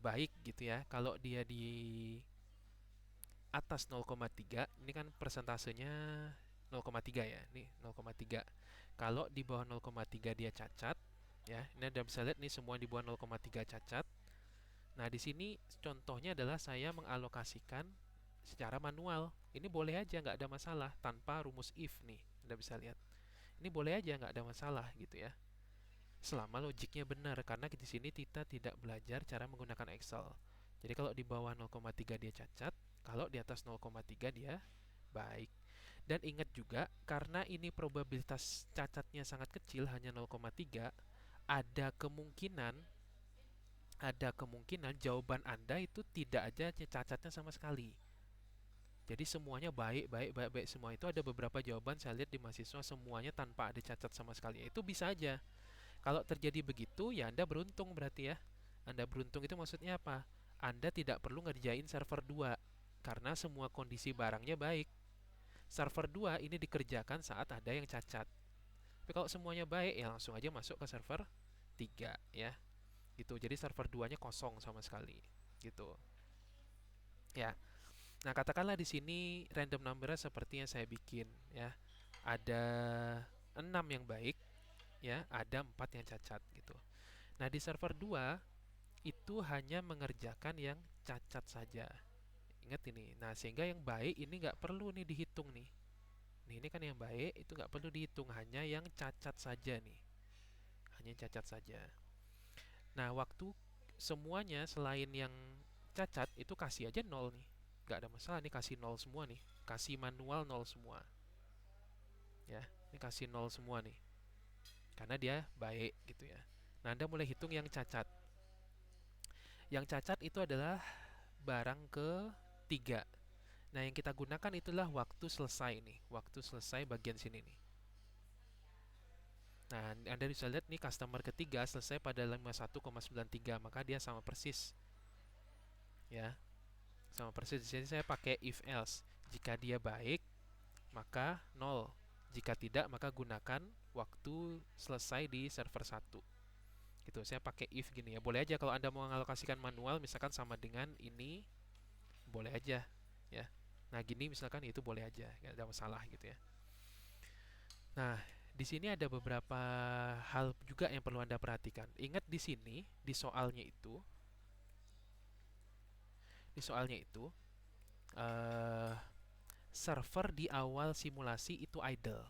baik gitu ya. Kalau dia di atas 0,3 ini kan persentasenya 0,3 ya. Nih 0,3. Kalau di bawah 0,3 dia cacat ya. Ini Anda bisa lihat nih semua di bawah 0,3 cacat. Nah, di sini contohnya adalah saya mengalokasikan secara manual. Ini boleh aja nggak ada masalah tanpa rumus if nih. Anda bisa lihat. Ini boleh aja nggak ada masalah gitu ya. Selama logiknya benar karena di sini kita tidak belajar cara menggunakan Excel. Jadi kalau di bawah 0,3 dia cacat, kalau di atas 0,3 dia baik. Dan ingat juga karena ini probabilitas cacatnya sangat kecil hanya 0,3, ada kemungkinan ada kemungkinan jawaban Anda itu tidak ada cacatnya sama sekali. Jadi semuanya baik, baik, baik, baik semua. Itu ada beberapa jawaban saya lihat di mahasiswa semuanya tanpa ada cacat sama sekali. Itu bisa aja. Kalau terjadi begitu, ya Anda beruntung berarti ya. Anda beruntung itu maksudnya apa? Anda tidak perlu ngerjain server 2 karena semua kondisi barangnya baik. Server 2 ini dikerjakan saat ada yang cacat. Tapi kalau semuanya baik, ya langsung aja masuk ke server 3 ya. Gitu. Jadi server 2-nya kosong sama sekali. Gitu. Ya. Nah, katakanlah di sini random number seperti yang saya bikin ya. Ada 6 yang baik ya, ada 4 yang cacat gitu. Nah, di server 2 itu hanya mengerjakan yang cacat saja. Ingat ini. Nah, sehingga yang baik ini nggak perlu nih dihitung nih. Nih, ini kan yang baik itu nggak perlu dihitung, hanya yang cacat saja nih. Hanya yang cacat saja. Nah, waktu semuanya selain yang cacat itu kasih aja nol nih. Nggak ada masalah nih, kasih nol semua nih. Kasih manual nol semua. Ya, ini kasih nol semua nih. Karena dia baik gitu ya. Nah, Anda mulai hitung yang cacat. Yang cacat itu adalah barang ketiga. Nah, yang kita gunakan itulah waktu selesai nih. Waktu selesai bagian sini nih. Nah, Anda bisa lihat nih customer ketiga selesai pada 51,93, maka dia sama persis. Ya, sama persis. Di sini saya pakai if else. Jika dia baik, maka nol. Jika tidak, maka gunakan waktu selesai di server satu. Gitu, saya pakai if gini ya. Boleh aja kalau Anda mau mengalokasikan manual, misalkan sama dengan ini, boleh aja ya. Nah, gini misalkan itu boleh aja, nggak ada masalah gitu ya. Nah, di sini ada beberapa hal juga yang perlu Anda perhatikan. Ingat di sini, di soalnya itu, eh, server di awal simulasi itu idle.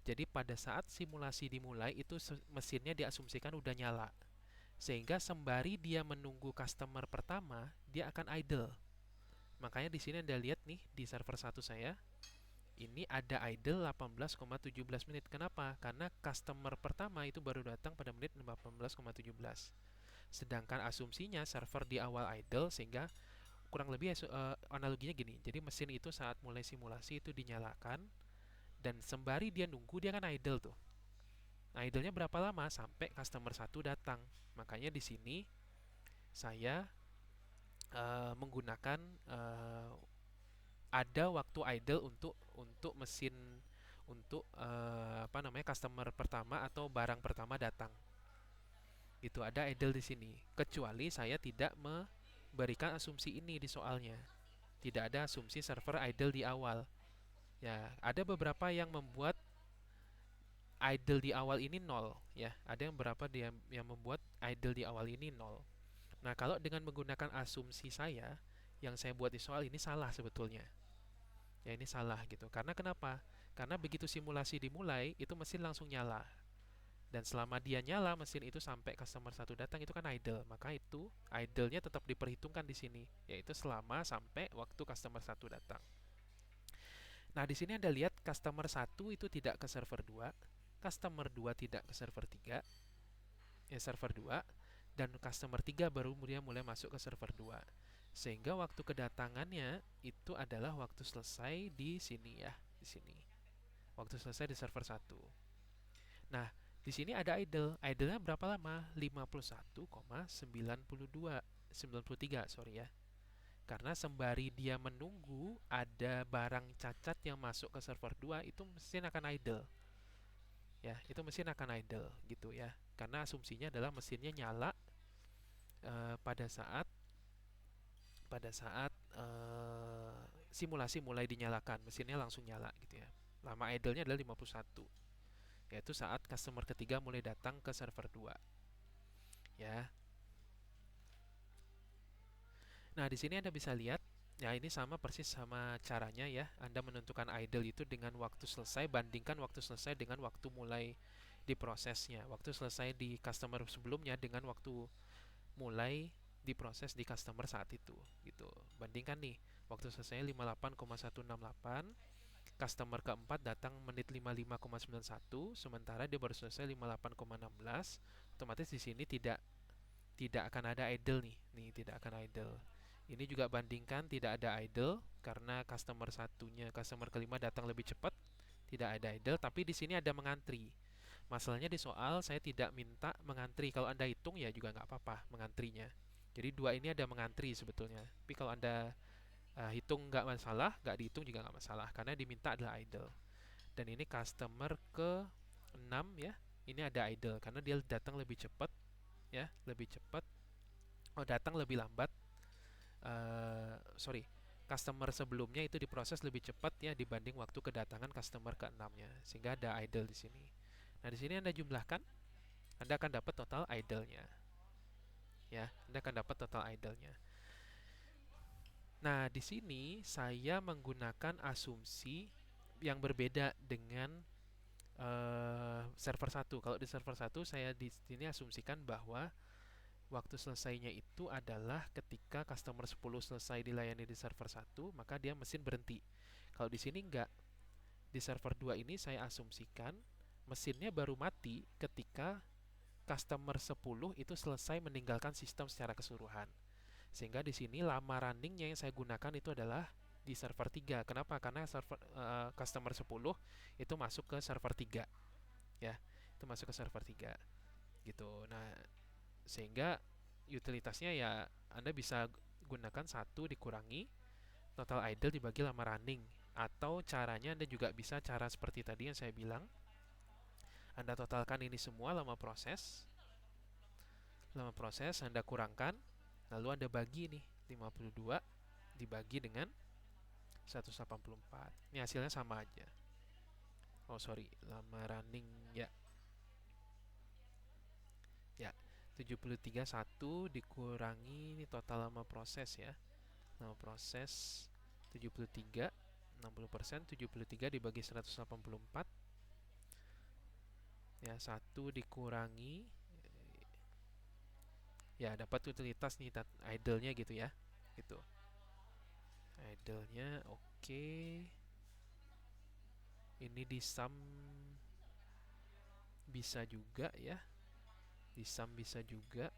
Jadi pada saat simulasi dimulai itu mesinnya diasumsikan udah nyala. Sehingga sembari dia menunggu customer pertama, dia akan idle. Makanya di sini Anda lihat nih di server satu saya, ini ada idle 18,17 menit. Kenapa? Karena customer pertama itu baru datang pada menit 18,17. Sedangkan asumsinya server di awal idle sehingga kurang lebih analoginya gini. Jadi mesin itu saat mulai simulasi itu dinyalakan dan sembari dia nunggu dia kan idle tuh. Nah, idle-nya berapa lama? Sampai customer satu datang. Makanya di sini saya menggunakan ada waktu idle untuk mesin untuk apa namanya customer pertama atau barang pertama datang. Gitu ada idle di sini. Kecuali saya tidak memberikan asumsi ini di soalnya. Tidak ada asumsi server idle di awal. Ya, ada beberapa yang membuat idle di awal ini nol ya. Ada yang berapa dia yang membuat idle di awal ini nol. Nah, kalau dengan menggunakan asumsi saya yang saya buat di soal ini salah sebetulnya. Ya ini salah gitu. Karena kenapa? Karena begitu simulasi dimulai, itu mesin langsung nyala. Dan selama dia nyala, mesin itu sampai customer satu datang itu kan idle. Maka itu idle-nya tetap diperhitungkan di sini, yaitu selama sampai waktu customer satu datang. Nah, di sini Anda lihat customer satu itu tidak ke server 2, customer 2 tidak ke server 3, ya server 2, dan customer 3 baru kemudian mulai masuk ke server 2. Sehingga waktu kedatangannya itu adalah waktu selesai di sini ya, di sini. Waktu selesai di server satu. Nah, di sini ada idle. Idle-nya berapa lama? 51,93, sorry ya. Karena sembari dia menunggu ada barang cacat yang masuk ke server 2, itu mesin akan idle. Ya, itu mesin akan idle gitu ya. Karena asumsinya adalah mesinnya nyala pada saat simulasi mulai dinyalakan, mesinnya langsung nyala gitu ya. Lama idle-nya adalah 51, yaitu saat customer ketiga mulai datang ke server 2 ya. Nah, di sini Anda bisa lihat ya ini sama persis sama caranya ya. Anda menentukan idle itu dengan waktu selesai, bandingkan waktu selesai dengan waktu mulai diprosesnya. Waktu selesai di customer sebelumnya dengan waktu mulai diproses di customer saat itu gitu. Bandingkan nih, waktu selesai 58,168, customer keempat datang menit 55,91, sementara dia baru selesai 58,16. Otomatis di sini tidak tidak akan ada idle nih tidak akan idle. Ini juga bandingkan tidak ada idle karena customer kelima datang lebih cepat, tidak ada idle, tapi di sini ada mengantri. Masalahnya di soal saya tidak minta mengantri. Kalau Anda hitung ya juga nggak apa-apa mengantrinya. Jadi dua ini ada mengantri sebetulnya. Tapi kalau Anda hitung nggak masalah, nggak dihitung juga nggak masalah karena diminta adalah idle. Dan ini customer ke 6 ya. Ini ada idle karena dia datang lebih cepat ya, lebih cepat. Oh, datang lebih lambat. Sorry, customer sebelumnya itu diproses lebih cepat ya dibanding waktu kedatangan customer ke-6-nya, sehingga ada idle di sini. Nah, di sini Anda jumlahkan, Anda akan dapat total idle-nya. Ya, Anda akan dapat total idle-nya. Nah, di sini saya menggunakan asumsi yang berbeda dengan server 1. Kalau di server 1 saya di sini asumsikan bahwa waktu selesainya itu adalah ketika customer 10 selesai dilayani di server 1, maka dia mesin berhenti. Kalau di sini enggak. Di server 2 ini saya asumsikan mesinnya baru mati ketika customer 10 itu selesai meninggalkan sistem secara keseluruhan. Sehingga di sini lama runningnya yang saya gunakan itu adalah di server 3. Kenapa? Karena customer 10 itu masuk ke server 3 ya. Itu masuk ke server 3 gitu. Nah, sehingga utilitasnya ya Anda bisa gunakan satu dikurangi total idle dibagi lama running, atau caranya Anda juga bisa cara seperti tadi yang saya bilang. Anda totalkan ini semua lama proses Anda kurangkan, lalu Anda bagi nih 52 dibagi dengan 184. Ini hasilnya sama aja. Oh sorry, lama running ya. Ya, 73 dikurangi ini total lama proses ya. Lama proses 73, 60%, 73 dibagi 184. Ya, 1 dikurangi ya dapat utilitas nih idle-nya gitu ya. Gitu. Idle-nya oke. Ini di sum bisa juga ya. Di sum bisa juga.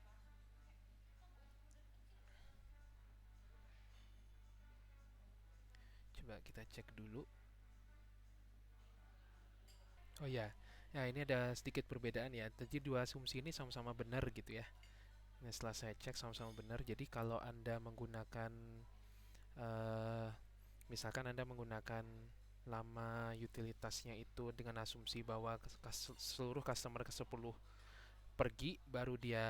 Coba kita cek dulu. Oh ya, ya ini ada sedikit perbedaan ya. Jadi dua asumsi ini sama-sama benar gitu ya. Nah, setelah saya cek sama-sama benar. Jadi kalau Anda menggunakan eh, misalkan Anda menggunakan lama utilitasnya itu dengan asumsi bahwa seluruh customer ke-10 pergi baru dia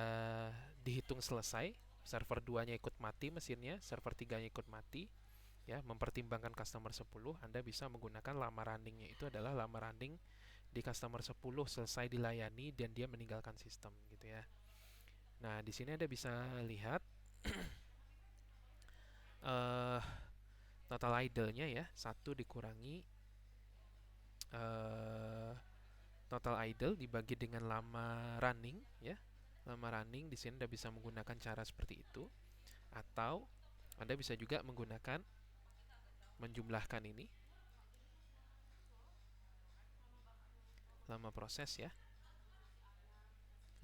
dihitung selesai, server 2-nya ikut mati mesinnya, server 3-nya ikut mati ya, mempertimbangkan customer 10, Anda bisa menggunakan lama runningnya itu adalah lama running di customer 10 selesai dilayani dan dia meninggalkan sistem gitu ya. Nah, di sini Anda bisa lihat uh, total idle-nya ya, 1 dikurangi total idle dibagi dengan lama running ya. Lama running di sini Anda bisa menggunakan cara seperti itu, atau Anda bisa juga menggunakan menjumlahkan ini lama proses ya.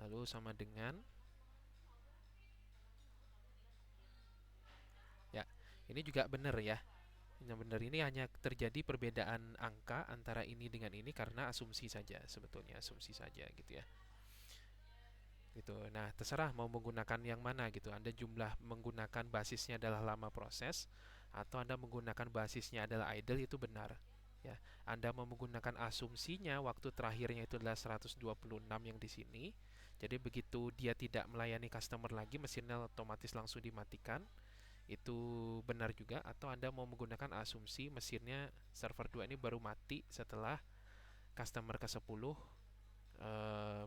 Lalu sama dengan ya, ini juga benar ya. Yang benar ini hanya terjadi perbedaan angka antara ini dengan ini karena asumsi saja, sebetulnya asumsi saja gitu ya. Gitu. Nah, terserah mau menggunakan yang mana gitu. Anda jumlah menggunakan basisnya adalah lama proses atau Anda menggunakan basisnya adalah idle, itu benar. Ya, Anda mau menggunakan asumsinya waktu terakhirnya itu adalah 126 yang di sini. Jadi begitu dia tidak melayani customer lagi, mesinnya otomatis langsung dimatikan. Itu benar juga. Atau Anda mau menggunakan asumsi mesinnya server 2 ini baru mati setelah customer ke-10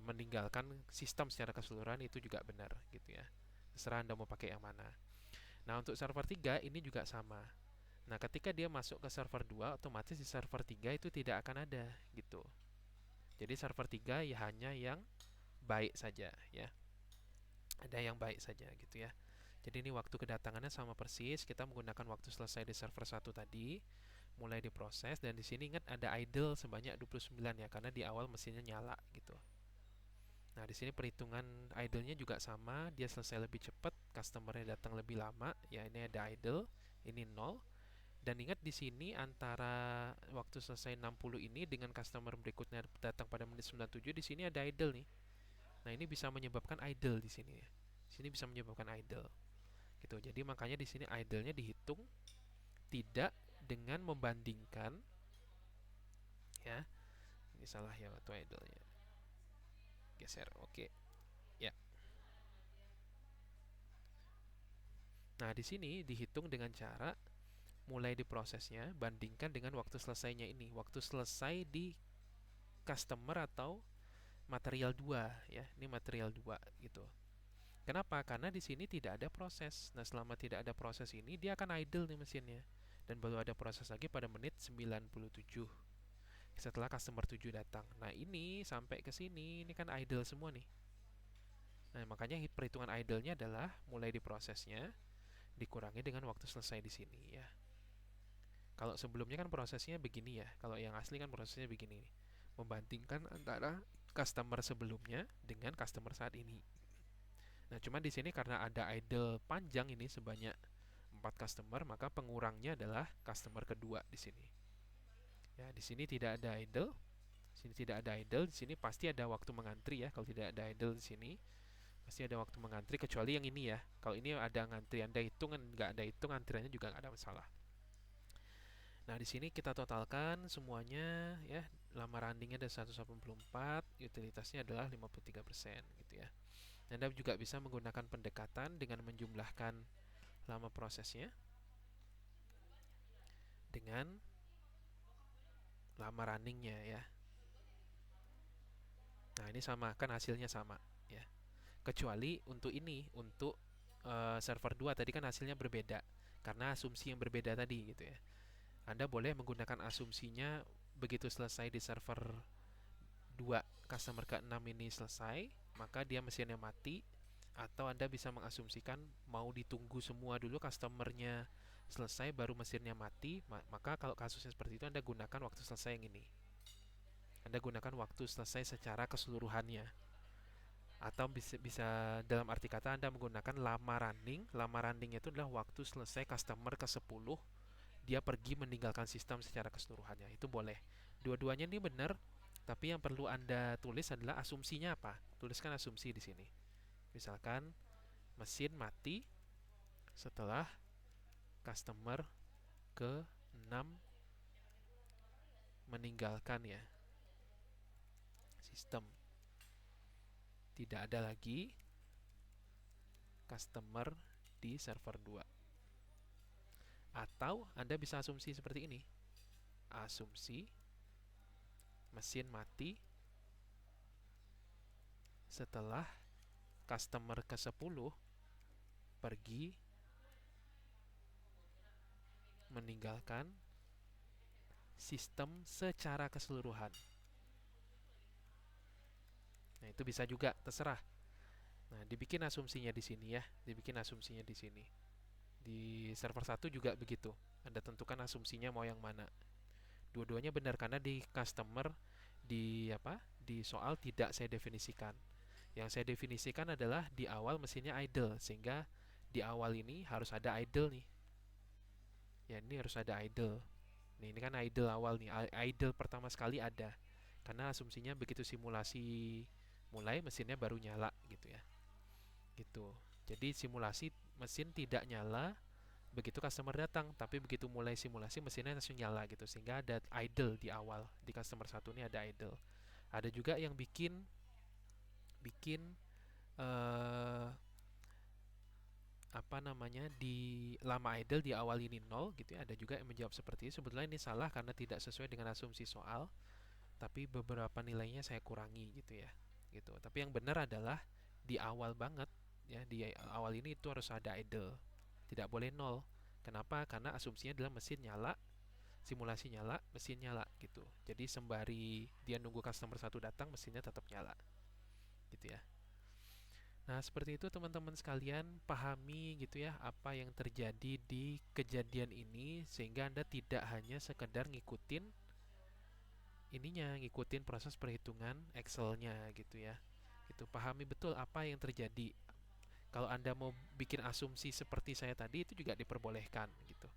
meninggalkan sistem secara keseluruhan, itu juga benar gitu ya. Terserah Anda mau pakai yang mana. Nah, untuk server 3 ini juga sama. Nah, ketika dia masuk ke server 2, otomatis di server 3 itu tidak akan ada gitu. Jadi server 3 ya hanya yang baik saja ya. Ada yang baik saja gitu ya. Jadi ini waktu kedatangannya sama persis, kita menggunakan waktu selesai di server 1 tadi, mulai diproses, dan di sini ingat ada idle sebanyak 29 ya karena di awal mesinnya nyala gitu. Nah, di sini perhitungan idle-nya juga sama, dia selesai lebih cepat, customer-nya datang lebih lama. Ya, ini ada idle, ini 0. Dan ingat di sini antara waktu selesai 60 ini dengan customer berikutnya datang pada menit 97, di sini ada idle nih. Nah, ini bisa menyebabkan idle di sini ya. Di sini bisa menyebabkan idle. Gitu. Jadi makanya di sini idle-nya dihitung tidak dengan membandingkan, ya. Ini salah ya waktu idle-nya. Geser. Oke. Ya. Nah, di sini dihitung dengan cara mulai diprosesnya bandingkan dengan waktu selesainya ini. Waktu selesai di customer atau material 2 ya. Ini material 2 gitu. Kenapa? Karena di sini tidak ada proses. Nah, selama tidak ada proses ini dia akan idle nih mesinnya. Dan baru ada proses lagi pada menit 97 setelah customer 7 datang. Nah, ini sampai ke sini ini kan idle semua nih. Nah, makanya perhitungan idle-nya adalah mulai diprosesnya dikurangi dengan waktu selesai di sini ya. Kalau sebelumnya kan prosesnya begini ya. Kalau yang asli kan prosesnya begini nih. Membandingkan antara customer sebelumnya dengan customer saat ini. Nah, cuma di sini karena ada idle panjang ini sebanyak 4 customer, maka pengurangnya adalah customer kedua di sini. Ya, di sini tidak ada idle. Di sini tidak ada idle, di sini pasti ada waktu mengantri ya. Kalau tidak ada idle di sini, pasti ada waktu mengantri kecuali yang ini ya. Kalau ini ada ngantri, Anda hitung nggak ada hitung antriannya juga nggak ada masalah. Nah, di sini kita totalkan semuanya ya. Lama running-nya ada 184, utilitasnya adalah 53% gitu ya. Anda juga bisa menggunakan pendekatan dengan menjumlahkan lama prosesnya dengan lama runningnya ya. Nah, ini sama, kan hasilnya sama ya. Kecuali untuk ini, untuk server 2 tadi kan hasilnya berbeda karena asumsi yang berbeda tadi gitu ya. Anda boleh menggunakan asumsinya begitu selesai di server 2 customer ke-6 ini selesai, maka dia mesinnya mati. Atau Anda bisa mengasumsikan mau ditunggu semua dulu customernya selesai baru mesinnya mati. Maka kalau kasusnya seperti itu Anda gunakan waktu selesai yang ini. Anda gunakan waktu selesai secara keseluruhannya. Atau bisa dalam arti kata Anda menggunakan lama running. Lama running itu adalah waktu selesai customer ke-10 dia pergi meninggalkan sistem secara keseluruhannya. Itu boleh. Dua-duanya ini benar, tapi yang perlu Anda tulis adalah asumsinya apa. Tuliskan asumsi di sini. Misalkan mesin mati setelah customer ke-6 meninggalkan ya sistem. Tidak ada lagi customer di server 2. Atau Anda bisa asumsi seperti ini. Asumsi mesin mati setelah customer ke-10 pergi meninggalkan sistem secara keseluruhan. Nah, itu bisa juga, terserah. Nah, dibikin asumsinya di sini ya, dibikin asumsinya di sini. Di server 1 juga begitu. Anda tentukan asumsinya mau yang mana. Dua-duanya benar karena di customer di apa? Di soal tidak saya definisikan. Yang saya definisikan adalah di awal mesinnya idle sehingga di awal ini harus ada idle nih. Ya, ini harus ada idle. Nih, ini kan idle awal nih. Idle pertama sekali ada. Karena asumsinya begitu simulasi mulai mesinnya baru nyala gitu ya. Gitu. Jadi simulasi mesin tidak nyala begitu customer datang, tapi begitu mulai simulasi mesinnya langsung nyala gitu sehingga ada idle di awal. Di customer satu ini ada idle. Ada juga yang bikin bikin eh apa namanya di lama idle di awal ini 0 gitu ya. Ada juga yang menjawab seperti itu. Sebetulnya ini salah karena tidak sesuai dengan asumsi soal, tapi beberapa nilainya saya kurangi gitu ya. Gitu. Tapi yang benar adalah di awal banget ya, di awal ini itu harus ada idle. Tidak boleh 0. Kenapa? Karena asumsinya adalah mesin nyala, simulasi nyala, mesin nyala gitu. Jadi sembari dia nunggu customer satu datang, mesinnya tetap nyala. Gitu ya. Nah, seperti itu teman-teman sekalian, pahami gitu ya apa yang terjadi di kejadian ini sehingga Anda tidak hanya sekedar ngikutin ininya, ngikutin proses perhitungan Excel-nya gitu ya. Itu pahami betul apa yang terjadi. Kalau Anda mau bikin asumsi seperti saya tadi itu juga diperbolehkan gitu.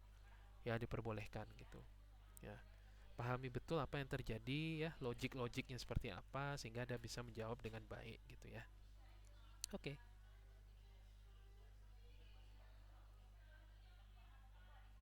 Ya, diperbolehkan gitu. Ya, pahami betul apa yang terjadi ya, logik-logiknya seperti apa sehingga Anda bisa menjawab dengan baik gitu ya. Oke.